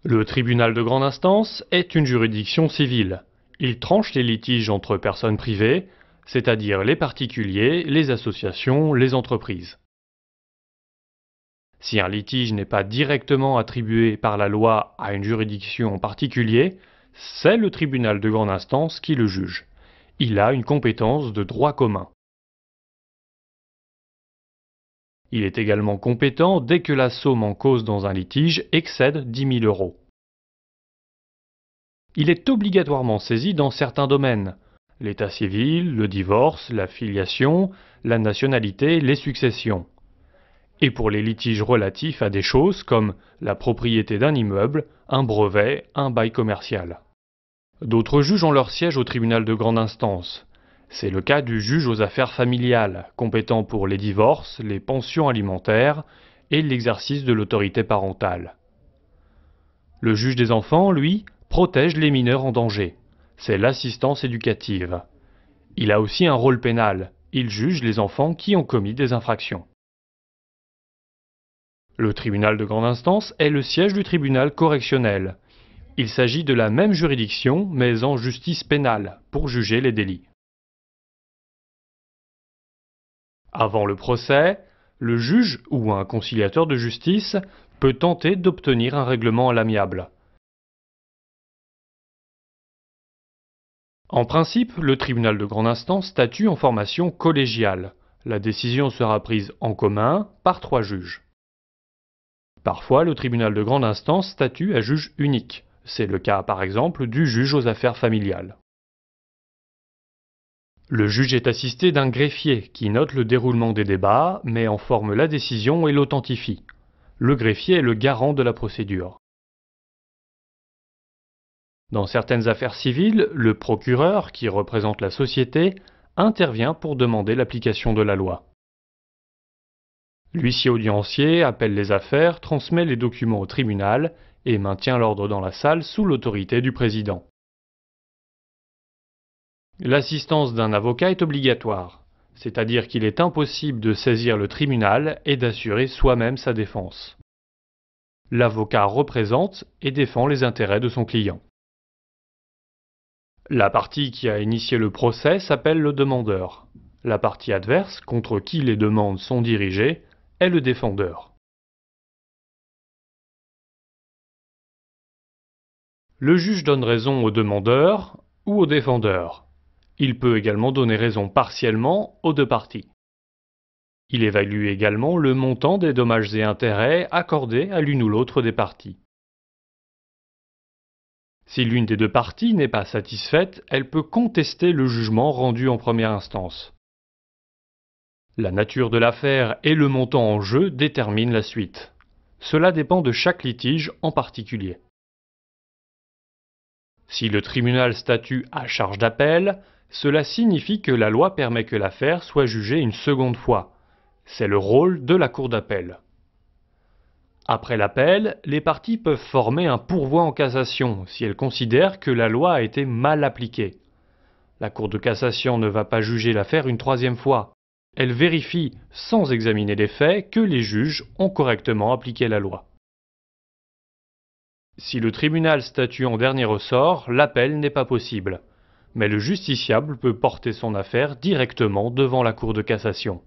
Le tribunal de grande instance est une juridiction civile. Il tranche les litiges entre personnes privées, c'est-à-dire les particuliers, les associations, les entreprises. Si un litige n'est pas directement attribué par la loi à une juridiction en particulier, c'est le tribunal de grande instance qui le juge. Il a une compétence de droit commun. Il est également compétent dès que la somme en cause dans un litige excède 10 000 euros. Il est obligatoirement saisi dans certains domaines: l'état civil, le divorce, la filiation, la nationalité, les successions. Et pour les litiges relatifs à des choses comme la propriété d'un immeuble, un brevet, un bail commercial. D'autres juges ont leur siège au tribunal de grande instance. C'est le cas du juge aux affaires familiales, compétent pour les divorces, les pensions alimentaires et l'exercice de l'autorité parentale. Le juge des enfants, lui, protège les mineurs en danger. C'est l'assistance éducative. Il a aussi un rôle pénal. Il juge les enfants qui ont commis des infractions. Le tribunal de grande instance est le siège du tribunal correctionnel. Il s'agit de la même juridiction, mais en justice pénale, pour juger les délits. Avant le procès, le juge ou un conciliateur de justice peut tenter d'obtenir un règlement à l'amiable. En principe, le tribunal de grande instance statue en formation collégiale. La décision sera prise en commun par 3 juges. Parfois, le tribunal de grande instance statue à juge unique. C'est le cas, par exemple, du juge aux affaires familiales. Le juge est assisté d'un greffier qui note le déroulement des débats, met en forme la décision et l'authentifie. Le greffier est le garant de la procédure. Dans certaines affaires civiles, le procureur, qui représente la société, intervient pour demander l'application de la loi. L'huissier audiencier appelle les affaires, transmet les documents au tribunal et maintient l'ordre dans la salle sous l'autorité du président. L'assistance d'un avocat est obligatoire, c'est-à-dire qu'il est impossible de saisir le tribunal et d'assurer soi-même sa défense. L'avocat représente et défend les intérêts de son client. La partie qui a initié le procès s'appelle le demandeur. La partie adverse, contre qui les demandes sont dirigées, est le défendeur. Le juge donne raison au demandeur ou au défendeur. Il peut également donner raison partiellement aux 2 parties. Il évalue également le montant des dommages et intérêts accordés à l'une ou l'autre des parties. Si l'une des 2 parties n'est pas satisfaite, elle peut contester le jugement rendu en première instance. La nature de l'affaire et le montant en jeu déterminent la suite. Cela dépend de chaque litige en particulier. Si le tribunal statue à charge d'appel, cela signifie que la loi permet que l'affaire soit jugée une seconde fois. C'est le rôle de la cour d'appel. Après l'appel, les parties peuvent former un pourvoi en cassation si elles considèrent que la loi a été mal appliquée. La Cour de cassation ne va pas juger l'affaire une 3e fois. Elle vérifie, sans examiner les faits, que les juges ont correctement appliqué la loi. Si le tribunal statue en dernier ressort, l'appel n'est pas possible. Mais le justiciable peut porter son affaire directement devant la Cour de cassation.